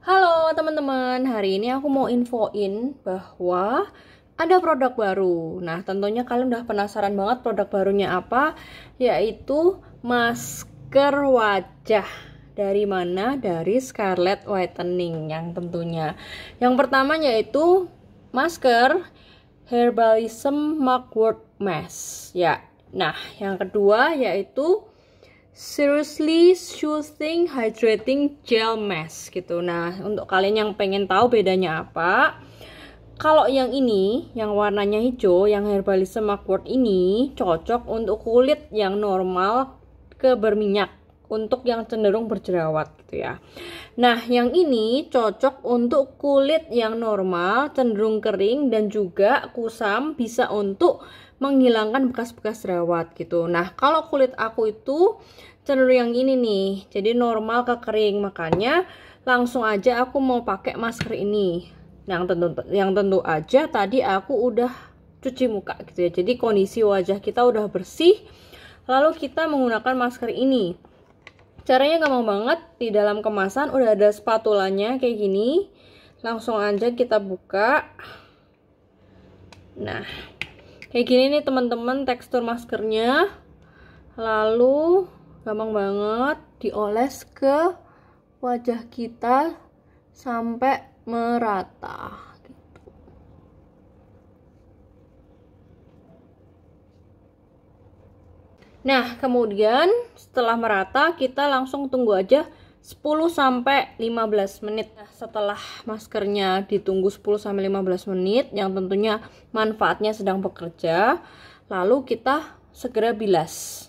Halo teman-teman, hari ini aku mau infoin bahwa ada produk baru. Nah, tentunya kalian udah penasaran banget produk barunya apa, yaitu masker wajah. Dari mana? Dari Scarlett Whitening yang tentunya. Yang pertama yaitu masker Herbalism Mugwort Mask. Ya. Nah, yang kedua yaitu Seriously Soothing Hydrating Gel Mask gitu. Nah, untuk kalian yang pengen tahu bedanya apa, kalau yang ini, yang warnanya hijau, yang Herbalism Mugwort ini cocok untuk kulit yang normal ke berminyak, untuk yang cenderung berjerawat gitu ya. Nah, yang ini cocok untuk kulit yang normal, cenderung kering dan juga kusam, bisa untuk menghilangkan bekas-bekas jerawat gitu. Nah, kalau kulit aku itu cenderung yang ini nih, jadi normal ke kering, makanya langsung aja aku mau pakai masker ini. Yang tentu aja tadi aku udah cuci muka gitu ya. Jadi kondisi wajah kita udah bersih, lalu kita menggunakan masker ini. Caranya gampang banget, di dalam kemasan udah ada spatulanya kayak gini. Langsung aja kita buka. Nah, kayak gini nih teman-teman tekstur maskernya. Lalu gampang banget dioles ke wajah kita sampai merata. Nah, kemudian setelah merata kita langsung tunggu aja 10-15 menit. Nah, setelah maskernya ditunggu 10-15 menit yang tentunya manfaatnya sedang bekerja, lalu kita segera bilas.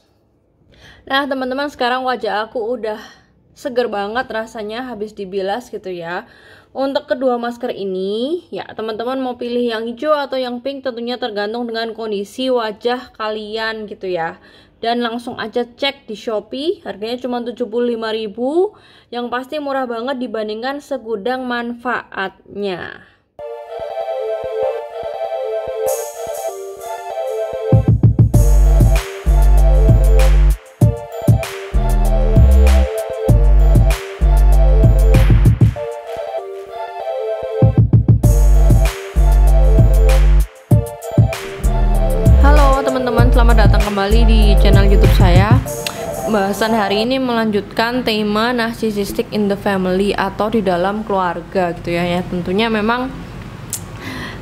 Nah, teman-teman, sekarang wajah aku udah seger banget rasanya habis dibilas gitu ya. Untuk kedua masker ini, ya teman-teman mau pilih yang hijau atau yang pink tentunya tergantung dengan kondisi wajah kalian gitu ya. Dan langsung aja cek di Shopee, harganya cuma 75.000, yang pasti murah banget dibandingkan segudang manfaatnya. Teman-teman, selamat datang kembali di channel YouTube saya. Bahasan hari ini melanjutkan tema narcissistic in the family atau di dalam keluarga gitu ya. Ya tentunya memang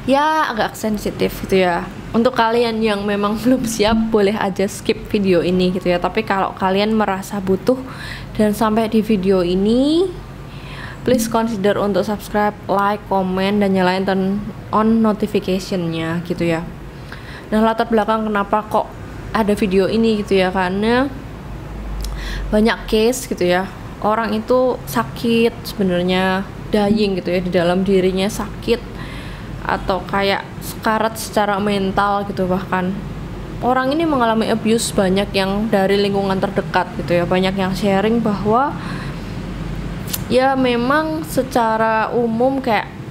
ya agak sensitif gitu ya. Untuk kalian yang memang belum siap boleh aja skip video ini gitu ya. Tapi kalau kalian merasa butuh dan sampai di video ini, please consider untuk subscribe, like, komen, dan nyalain turn on notification-nya gitu ya. Nah, latar belakang kenapa kok ada video ini gitu ya, karena banyak case gitu ya, orang itu sakit sebenarnya, dying gitu ya, di dalam dirinya sakit atau kayak sekarat secara mental gitu. Bahkan orang ini mengalami abuse banyak yang dari lingkungan terdekat gitu ya. Banyak yang sharing bahwa ya memang secara umum kayak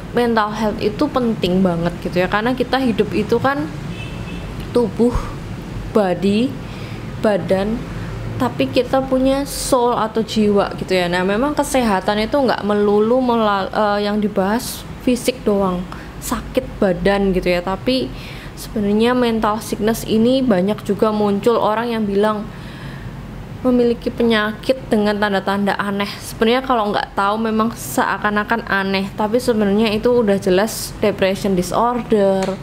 mental health itu penting banget gitu ya, karena kita hidup itu kan tubuh, body, badan, tapi kita punya soul atau jiwa gitu ya. Nah, memang kesehatan itu nggak melulu yang dibahas fisik doang, sakit badan gitu ya, tapi sebenarnya mental sickness ini banyak juga muncul orang yang bilang memiliki penyakit dengan tanda-tanda aneh. Sebenarnya kalau nggak tahu memang seakan-akan aneh, tapi sebenarnya itu udah jelas depression disorder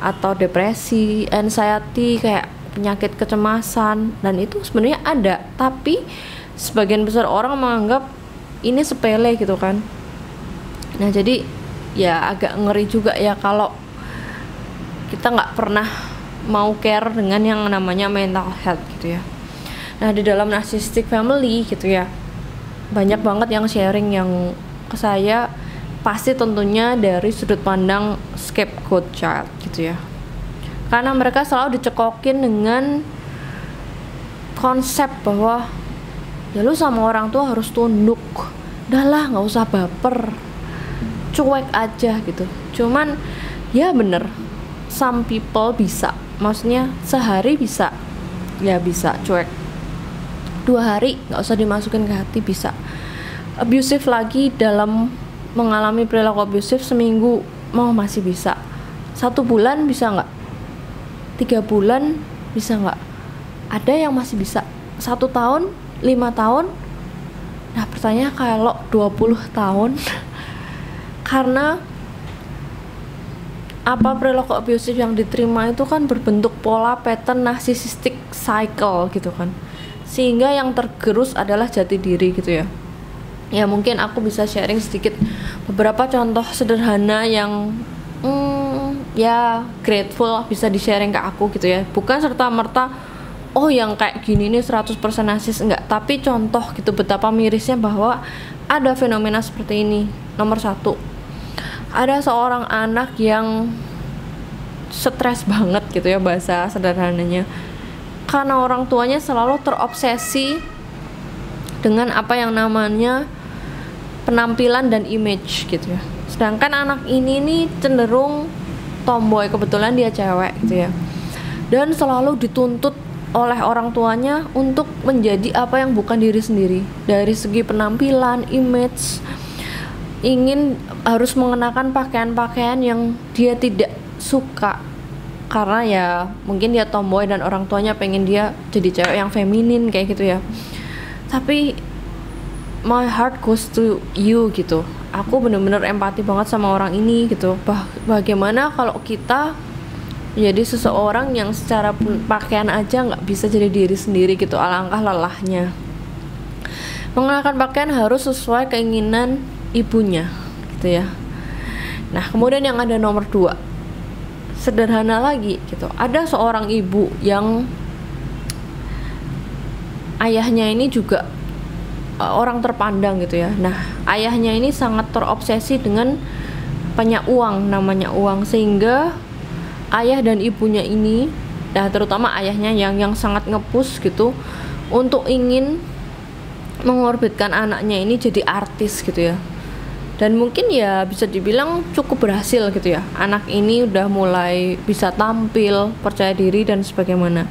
atau depresi, anxiety, kayak penyakit kecemasan, dan itu sebenarnya ada, tapi sebagian besar orang menganggap ini sepele gitu kan. Nah, jadi ya agak ngeri juga ya kalau kita nggak pernah mau care dengan yang namanya mental health gitu ya. Nah, di dalam narcissistic family gitu ya, banyak banget yang sharing yang ke saya, pasti tentunya dari sudut pandang scapegoat child gitu ya. Karena mereka selalu dicekokin dengan konsep bahwa ya lu sama orang tua harus tunduk, udahlah nggak usah baper, cuek aja gitu. Cuman ya bener, some people bisa, maksudnya sehari bisa, ya bisa cuek, 2 hari nggak usah dimasukin ke hati bisa. abusive lagi dalam mengalami perilaku abusive, seminggu mau masih bisa, 1 bulan bisa nggak, 3 bulan bisa nggak, ada yang masih bisa 1 tahun, 5 tahun. Nah pertanyaan kalau 20 tahun karena apa, perilaku abusive yang diterima itu kan berbentuk pola pattern narcissistic cycle gitu kan, sehingga yang tergerus adalah jati diri gitu ya. Ya mungkin aku bisa sharing sedikit beberapa contoh sederhana yang ya grateful bisa di-sharing ke aku gitu ya. Bukan serta-merta oh yang kayak gini nih 100% narsis, enggak, tapi contoh gitu betapa mirisnya bahwa ada fenomena seperti ini. Nomor 1, ada seorang anak yang stres banget gitu ya, bahasa sederhananya, karena orang tuanya selalu terobsesi dengan apa yang namanya penampilan dan image gitu ya. Sedangkan anak ini nih cenderung tomboy, kebetulan dia cewek gitu ya, dan selalu dituntut oleh orang tuanya untuk menjadi apa yang bukan diri sendiri dari segi penampilan, image, ingin harus mengenakan pakaian-pakaian yang dia tidak suka karena ya mungkin dia tomboy dan orang tuanya pengen dia jadi cewek yang feminin kayak gitu ya. Tapi my heart goes to you gitu, aku bener-bener empati banget sama orang ini gitu. Bagaimana kalau kita jadi seseorang yang secara pakaian aja nggak bisa jadi diri sendiri gitu, alangkah lelahnya. Mengenakan pakaian harus sesuai keinginan ibunya gitu ya. Nah kemudian yang ada nomor 2, sederhana lagi gitu, ada seorang ibu yang ayahnya ini juga orang terpandang gitu ya. Nah ayahnya ini sangat terobsesi dengan banyak uang, namanya uang, sehingga ayah dan ibunya ini, nah terutama ayahnya yang sangat nge-push gitu untuk ingin mengorbitkan anaknya ini jadi artis gitu ya. Dan mungkin ya bisa dibilang cukup berhasil gitu ya, anak ini udah mulai bisa tampil, percaya diri dan sebagaimana.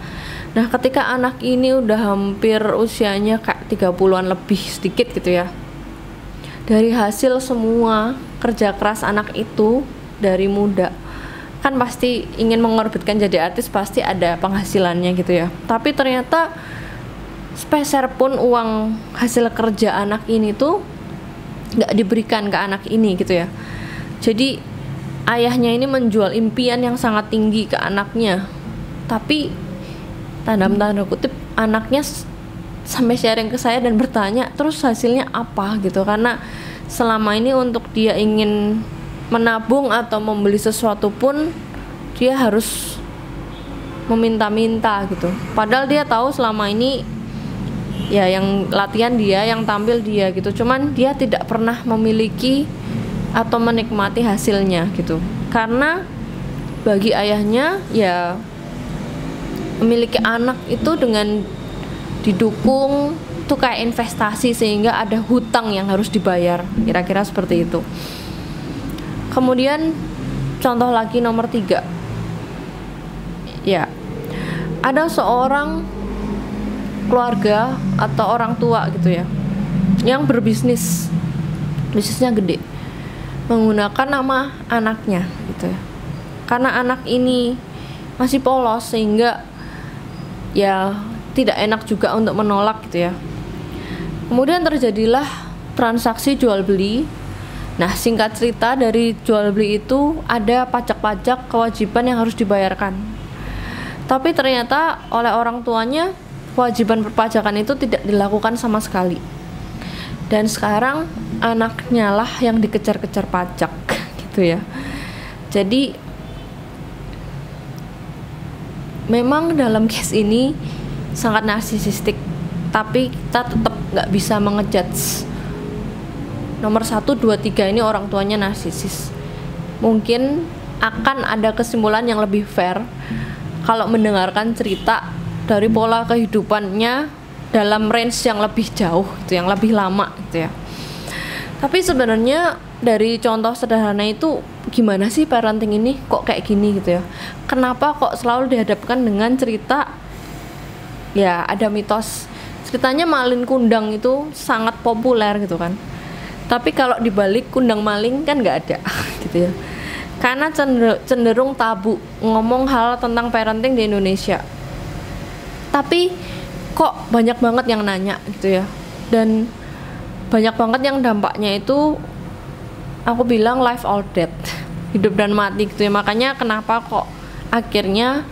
Nah ketika anak ini udah hampir usianya kayak 30-an lebih sedikit gitu ya, dari hasil semua kerja keras anak itu dari muda, kan pasti ingin mengorbitkan jadi artis, pasti ada penghasilannya gitu ya. Tapi ternyata sepeser pun uang hasil kerja anak ini tuh nggak diberikan ke anak ini gitu ya. Jadi ayahnya ini menjual impian yang sangat tinggi ke anaknya, tapi tanda kutip anaknya sampai sharing ke saya dan bertanya terus hasilnya apa gitu, karena selama ini untuk dia ingin menabung atau membeli sesuatu pun dia harus meminta-minta gitu, padahal dia tahu selama ini ya yang latihan dia, yang tampil dia gitu, cuman dia tidak pernah memiliki atau menikmati hasilnya gitu. Karena bagi ayahnya ya memiliki anak itu dengan didukung tuh kayak investasi, sehingga ada hutang yang harus dibayar, kira-kira seperti itu. Kemudian contoh lagi nomor 3, ya ada seorang keluarga atau orang tua gitu ya yang berbisnis, bisnisnya gede, menggunakan nama anaknya gitu ya. Karena anak ini masih polos sehingga ya tidak enak juga untuk menolak gitu ya. Kemudian terjadilah transaksi jual beli. Nah singkat cerita, dari jual beli itu ada pajak-pajak kewajiban yang harus dibayarkan, tapi ternyata oleh orang tuanya kewajiban perpajakan itu tidak dilakukan sama sekali. Dan sekarang anaknya lah yang dikejar-kejar pajak gitu ya. Jadi memang dalam case ini sangat narsisistik, tapi kita tetap nggak bisa mengejudge nomor 1, 2, 3 ini orang tuanya narsisis. Mungkin akan ada kesimpulan yang lebih fair kalau mendengarkan cerita dari pola kehidupannya dalam range yang lebih jauh gitu, yang lebih lama gitu ya. Tapi sebenarnya dari contoh sederhana itu gimana sih parenting ini kok kayak gini gitu ya. Kenapa kok selalu dihadapkan dengan cerita, ya ada mitos ceritanya Malin Kundang itu sangat populer gitu kan. Tapi kalau dibalik kundang maling kan nggak ada gitu ya. Karena cenderung tabu ngomong hal tentang parenting di Indonesia. Tapi kok banyak banget yang nanya gitu ya. Dan banyak banget yang dampaknya itu aku bilang life or death, hidup dan mati gitu ya. Makanya kenapa kok akhirnya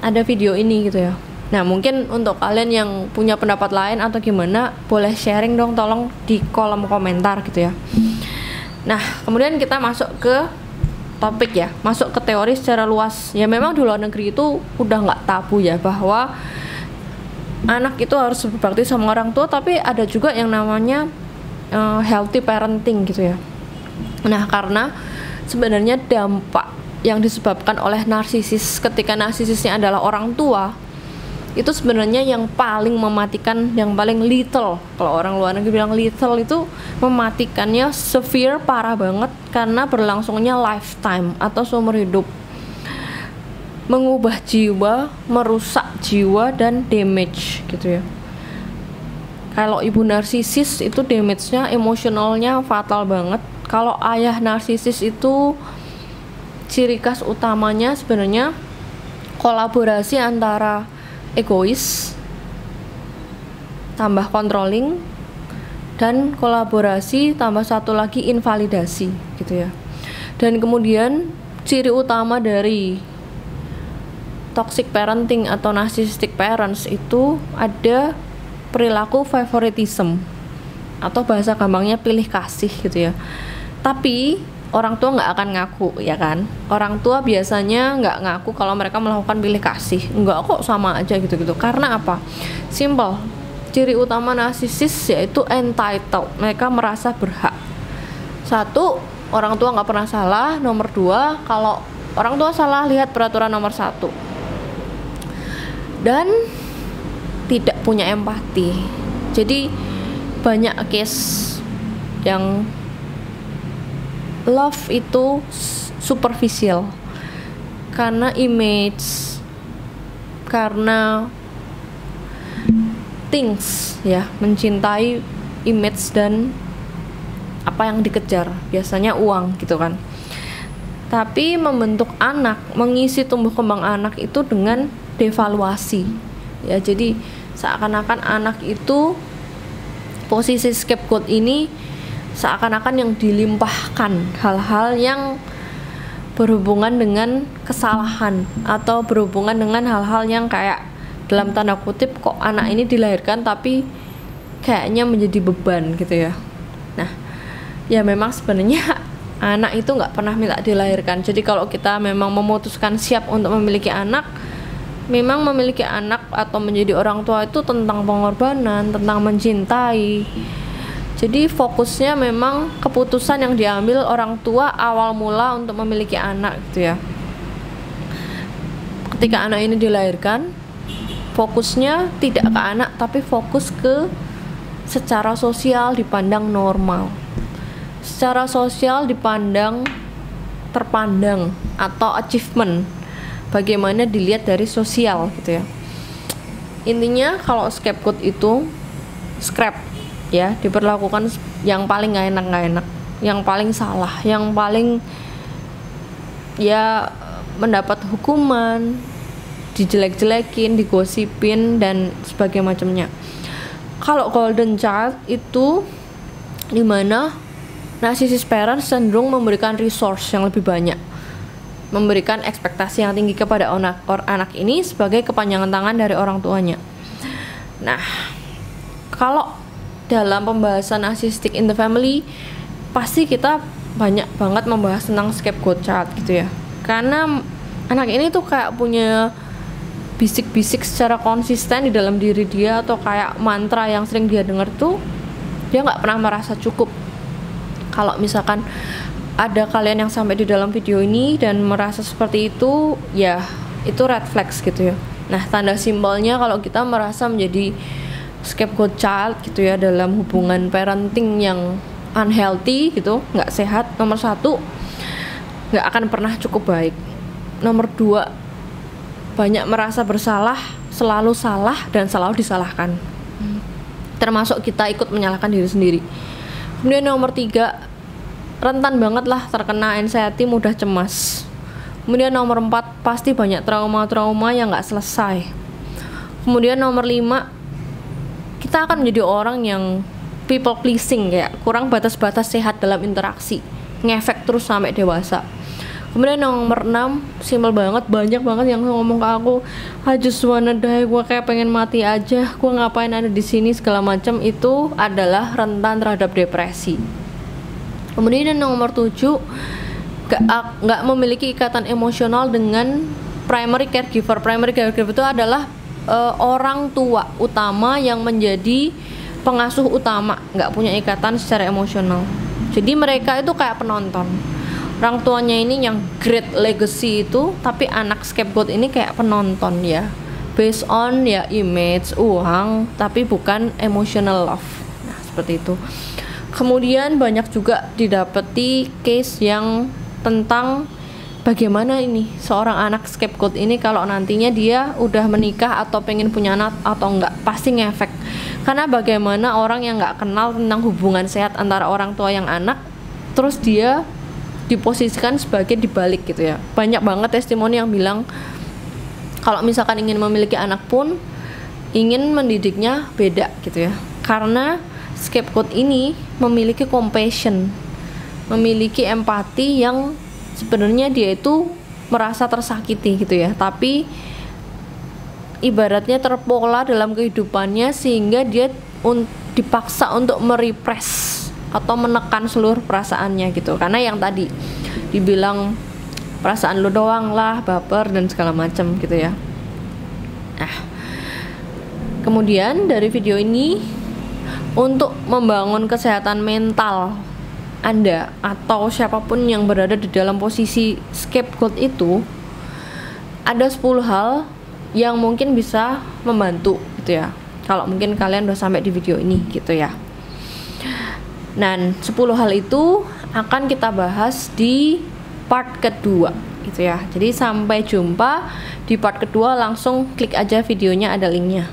ada video ini gitu ya. Nah, mungkin untuk kalian yang punya pendapat lain atau gimana, boleh sharing dong, tolong di kolom komentar gitu ya. Nah, kemudian kita masuk ke topik ya, masuk ke teori secara luas. Ya memang di luar negeri itu udah nggak tabu ya, bahwa anak itu harus berbakti sama orang tua, tapi ada juga yang namanya healthy parenting gitu ya. Nah, karena sebenarnya dampak yang disebabkan oleh narsisis ketika narsisisnya adalah orang tua, itu sebenarnya yang paling mematikan, yang paling lethal. Kalau orang luar negeri bilang lethal, itu mematikannya severe, parah banget, karena berlangsungnya lifetime atau seumur hidup, mengubah jiwa, merusak jiwa, dan damage gitu ya. Kalau ibu narsisis itu damage-nya, emosionalnya fatal banget. Kalau ayah narsisis itu ciri khas utamanya sebenarnya kolaborasi antara egois tambah controlling, dan kolaborasi tambah satu lagi invalidasi gitu ya. Dan kemudian ciri utama dari toxic parenting atau narcissistic parents itu ada perilaku favoritism, atau bahasa gampangnya pilih kasih gitu ya. Tapi orang tua nggak akan ngaku, ya kan? Orang tua biasanya nggak ngaku kalau mereka melakukan pilih kasih. Nggak kok, sama aja gitu-gitu. Karena apa? Simple. Ciri utama narsisis yaitu entitled. Mereka merasa berhak. Satu, orang tua nggak pernah salah. Nomor dua, kalau orang tua salah, lihat peraturan nomor satu. Dan tidak punya empati. Jadi banyak case yang love itu superficial karena image, karena things ya, mencintai image dan apa yang dikejar, biasanya uang gitu kan. Tapi membentuk anak, mengisi tumbuh kembang anak itu dengan devaluasi ya. Jadi seakan-akan anak itu, posisi scapegoat ini seakan-akan yang dilimpahkan hal-hal yang berhubungan dengan kesalahan, atau berhubungan dengan hal-hal yang kayak dalam tanda kutip, kok anak ini dilahirkan tapi kayaknya menjadi beban gitu ya. Nah, ya memang sebenarnya anak itu nggak pernah minta dilahirkan. Jadi kalau kita memang memutuskan siap untuk memiliki anak, memang memiliki anak atau menjadi orang tua itu tentang pengorbanan, tentang mencintai. Jadi fokusnya memang keputusan yang diambil orang tua awal mula untuk memiliki anak gitu ya. Ketika anak ini dilahirkan, fokusnya tidak ke anak, tapi fokus ke secara sosial dipandang normal, secara sosial dipandang terpandang, atau achievement, bagaimana dilihat dari sosial gitu ya. Intinya kalau scapegoat itu scrap ya, diperlakukan yang paling nggak enak, yang paling salah, yang paling ya mendapat hukuman, dijelek-jelekin, digosipin, dan sebagainya macamnya. Kalau golden child itu dimana narcissist parents cenderung memberikan resource yang lebih banyak, memberikan ekspektasi yang tinggi kepada anak ini sebagai kepanjangan tangan dari orang tuanya. Nah, kalau dalam pembahasan narcissistic in the family, pasti kita banyak banget membahas tentang scapegoat child gitu ya. Karena anak ini tuh kayak punya bisik-bisik secara konsisten di dalam diri dia, atau kayak mantra yang sering dia dengar tuh, dia nggak pernah merasa cukup. Kalau misalkan ada kalian yang sampai di dalam video ini dan merasa seperti itu, ya itu red flags gitu ya. Nah, tanda simbolnya kalau kita merasa menjadi scapegoat child gitu ya dalam hubungan parenting yang unhealthy gitu, nggak sehat. Nomor satu, nggak akan pernah cukup baik. Nomor dua, banyak merasa bersalah, selalu salah dan selalu disalahkan, termasuk kita ikut menyalahkan diri sendiri. Kemudian nomor 3, rentan banget lah terkena anxiety, mudah cemas. Kemudian nomor 4, pasti banyak trauma-trauma yang nggak selesai. Kemudian nomor 5, kita akan menjadi orang yang people pleasing, kayak kurang batas-batas sehat dalam interaksi, ngefek terus sampai dewasa. Kemudian nomor 6, simpel banget, banyak banget yang ngomong ke aku, I just wanna die, gue kayak pengen mati aja, gue ngapain ada di sini segala macam. Itu adalah rentan terhadap depresi. Kemudian nomor 7, nggak memiliki ikatan emosional dengan primary caregiver. Primary caregiver itu adalah orang tua utama yang menjadi pengasuh utama, nggak punya ikatan secara emosional. Jadi mereka itu kayak penonton. Orang tuanya ini yang great legacy itu, tapi anak scapegoat ini kayak penonton ya, based on ya image, uang, tapi bukan emotional love. Nah, seperti itu. Kemudian banyak juga didapati case yang tentang bagaimana ini seorang anak scapegoat ini kalau nantinya dia udah menikah atau pengen punya anak atau enggak, pasti ngefek. Karena bagaimana orang yang nggak kenal tentang hubungan sehat antara orang tua yang anak, terus dia diposisikan sebagai dibalik gitu ya. Banyak banget testimoni yang bilang kalau misalkan ingin memiliki anak pun ingin mendidiknya beda gitu ya, karena scapegoat ini memiliki compassion, memiliki empati yang sebenarnya dia itu merasa tersakiti gitu ya, tapi ibaratnya terpola dalam kehidupannya sehingga dia dipaksa untuk merepress atau menekan seluruh perasaannya gitu, karena yang tadi dibilang perasaan lu doang lah, baper dan segala macam gitu ya. Nah, kemudian dari video ini, untuk membangun kesehatan mental Anda atau siapapun yang berada di dalam posisi scapegoat itu, ada 10 hal yang mungkin bisa membantu gitu ya, kalau mungkin kalian udah sampai di video ini gitu ya. Dan 10 hal itu akan kita bahas di part kedua gitu ya. Jadi sampai jumpa di part kedua, langsung klik aja videonya, ada linknya.